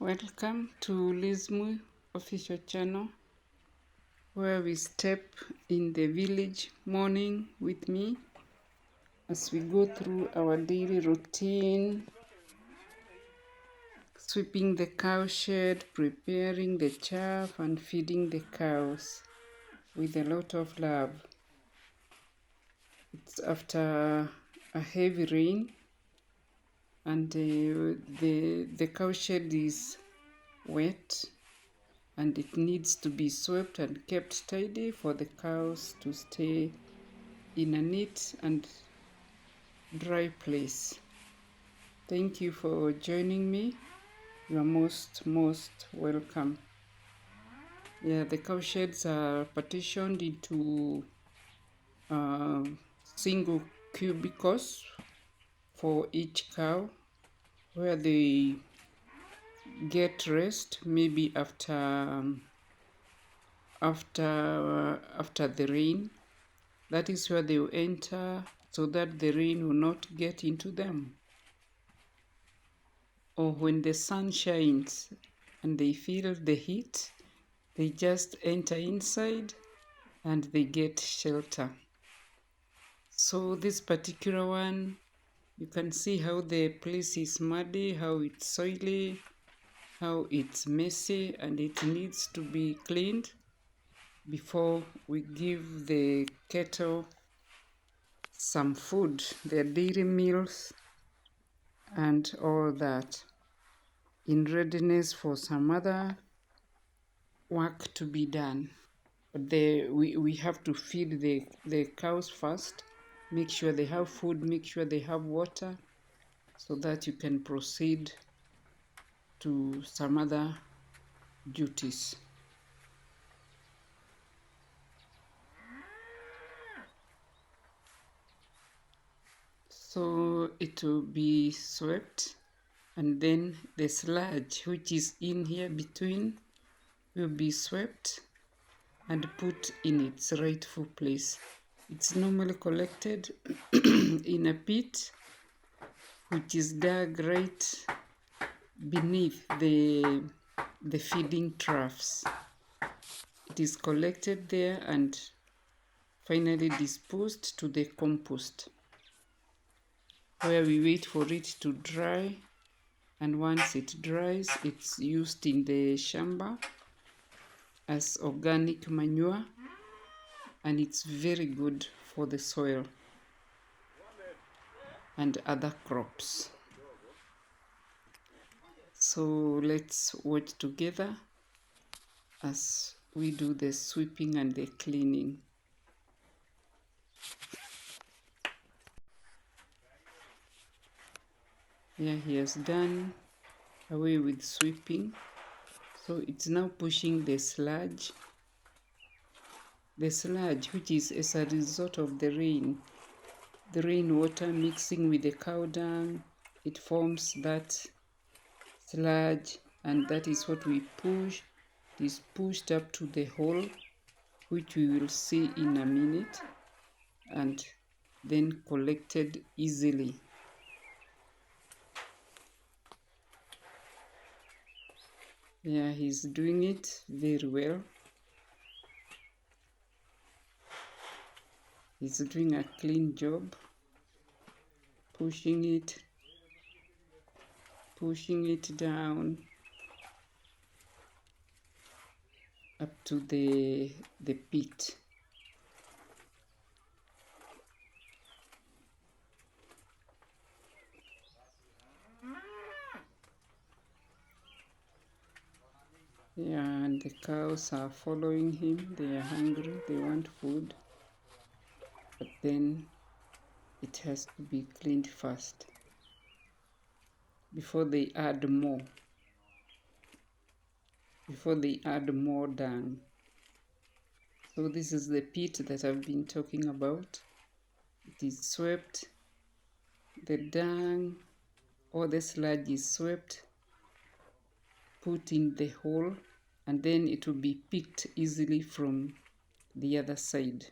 Welcome to Lizmu official channel, where we step in the village morning with me as we go through our daily routine, sweeping the cow shed, preparing the chaff and feeding the cows with a lot of love. It's after a heavy rain and the cow shed is wet and it needs to be swept and kept tidy for the cows to stay in a neat and dry place. Thank you for joining me. You are most welcome. Yeah, the cow sheds are partitioned into single cubicles for each cow, where they get rest maybe after the rain. That is where they will enter so that the rain will not get into them. Or when the sun shines and they feel the heat, they just enter inside and they get shelter. So this particular one, you can see how the place is muddy, how it's soily, how it's messy, and it needs to be cleaned before we give the cattle some food, their dairy meals and all that, in readiness for some other work to be done. But we have to feed the cows first, make sure they have food, make sure they have water, so that you can proceed to some other duties. So it will be swept, and then the sludge which is in here between will be swept and put in its rightful place. It's normally collected in a pit which is dug right beneath the feeding troughs. It is collected there and finally disposed to the compost, where we wait for it to dry, and once it dries, it's used in the shamba as organic manure, and it's very good for the soil and other crops. So let's watch together as we do the sweeping and the cleaning. Yeah, he has done away with sweeping, so it's now pushing the sludge which is as a result of the rainwater mixing with the cow dung. It forms that sludge, and that is what we push. It is pushed up to the hole, which we will see in a minute, and then collected easily. Yeah, he's doing it very well. He's doing a clean job, pushing it down up to the pit. Yeah, and the cows are following him. They are hungry, they want food, but then it has to be cleaned first before they add more dung. So this is the pit that I've been talking about. It is swept, the dung or the sludge is swept, put in the hole, and then it will be picked easily from the other side.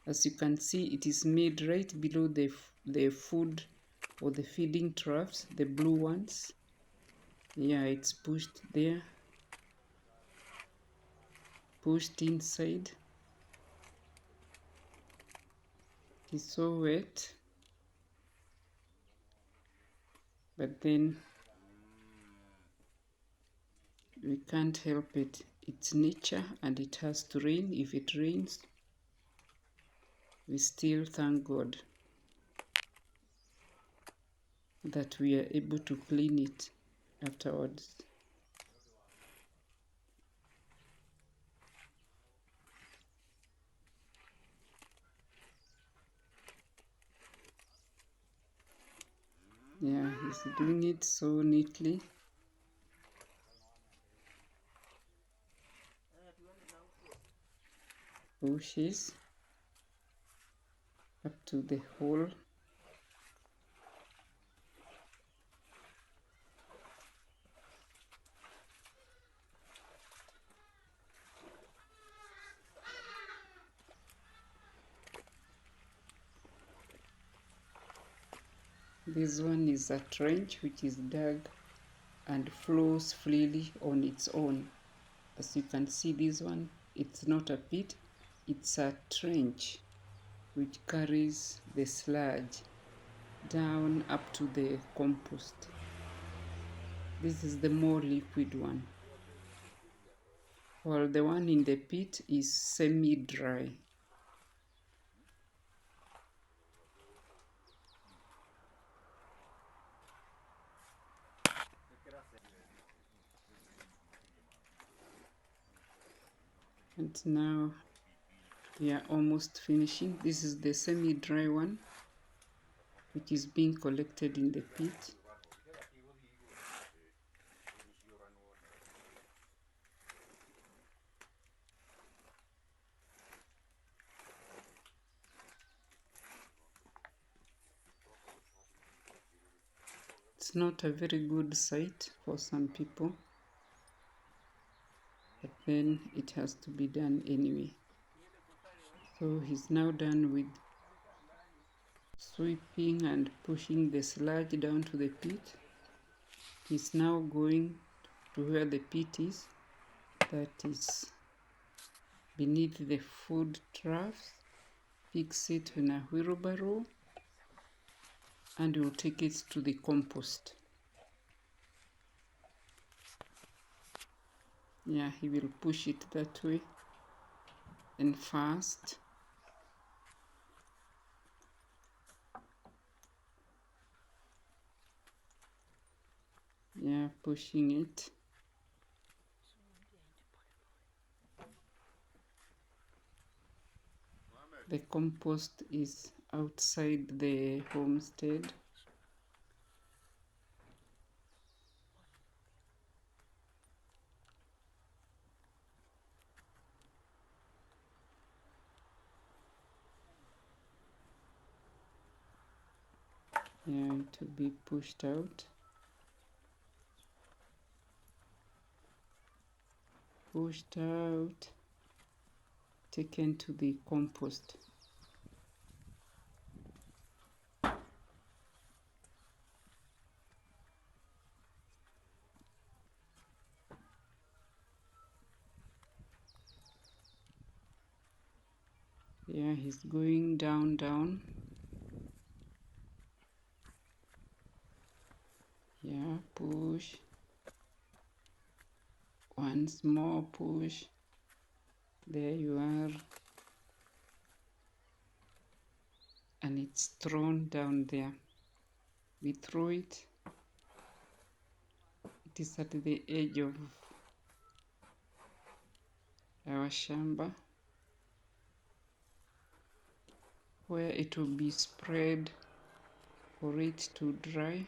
As you can see, it is made right below the food or the feeding troughs, the blue ones. Yeah, it's pushed there, pushed inside. It's so wet, but then we can't help it. It's nature and it has to rain. If it rains, we still thank God that we are able to clean it afterwards. Yeah, he's doing it so neatly. Pushes up to the hole. This one is a trench which is dug and flows freely on its own. As you can see, this one, it's not a pit, it's a trench which carries the sludge down up to the compost. This is the more liquid one, while the one in the pit is semi-dry. And now we are almost finishing. This is the semi-dry one, which is being collected in the pit. It's not a very good site for some people, but then it has to be done anyway. So he's now done with sweeping and pushing the sludge down to the pit. He's now going to where the pit is, that is beneath the food troughs, picks it in a wheelbarrow, and will take it to the compost. Yeah, he will push it that way and fast. Yeah, pushing it. The compost is outside the homestead. Yeah, to be pushed out. Pushed out. Taken to the compost. Yeah, he's going down, down. Yeah, push. Once more push. There you are. And it's thrown down there. We throw it. It is at the edge of our shamba, where it will be spread for it to dry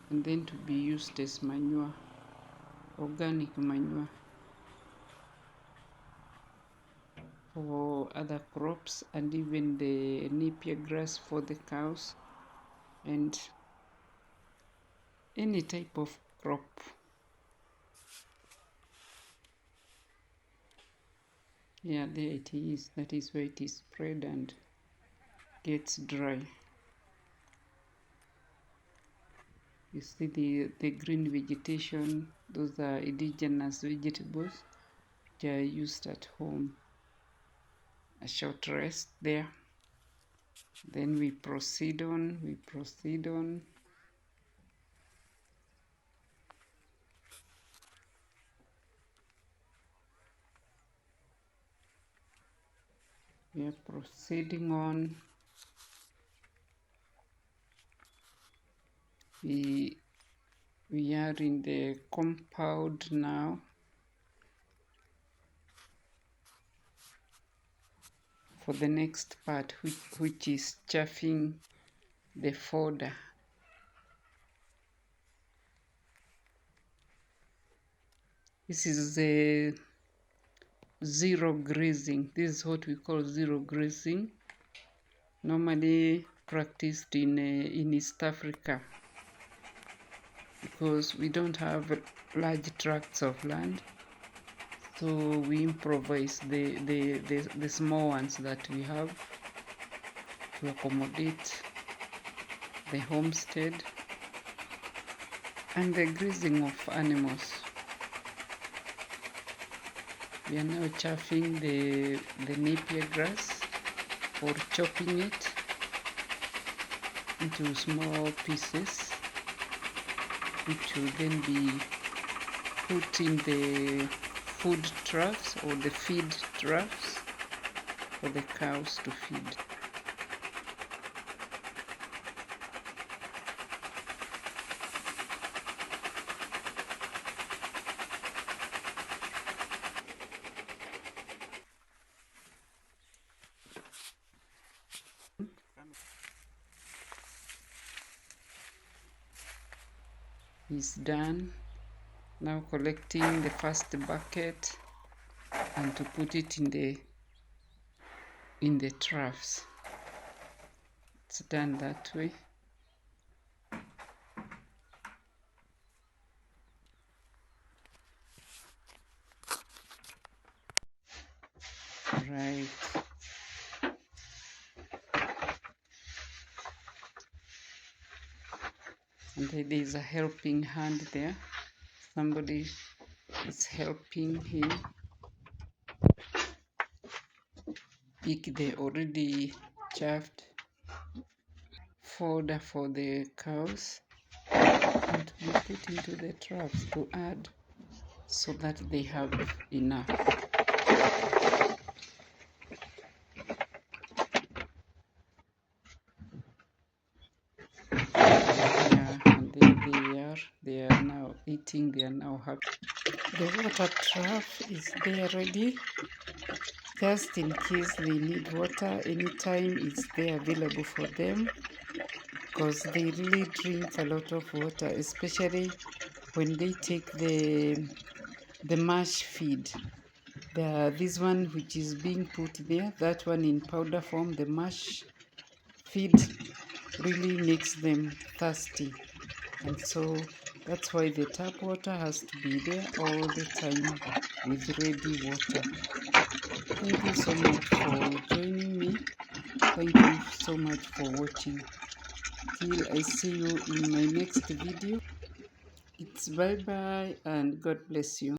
and then to be used as manure, organic manure for other crops, and even the napier grass for the cows and any type of crop. Yeah, there it is. That is where it is spread and gets dry. You see the green vegetation, those are indigenous vegetables which are used at home. A short rest there. Then we proceed on. We are proceeding on. We are in the compound now. For the next part, which is chaffing the fodder. This is the zero grazing. This is what we call zero grazing, normally practiced in East Africa, because we don't have large tracts of land, so we improvise the small ones that we have to accommodate the homestead and the grazing of animals. We are now chaffing the napier grass, or chopping it into small pieces, which will then be put in the food troughs or the feed troughs for the cows to feed. Is done. Now collecting the first bucket and to put it in the troughs. It's done that way. Right. And there is a helping hand there. Somebody is helping him pick the already chaffed fodder for the cows and to be put into the troughs to add so that they have enough. They are now eating, they are now happy. The water trough is there ready, just in case they need water. Anytime it's there available for them, because they really drink a lot of water, especially when they take the mash feed. This one which is being put there, that one in powder form, the mash feed really makes them thirsty, and so that's why the tap water has to be there all the time with ready water. Thank you so much for joining me. Thank you so much for watching. Till I see you in my next video, it's bye bye and God bless you.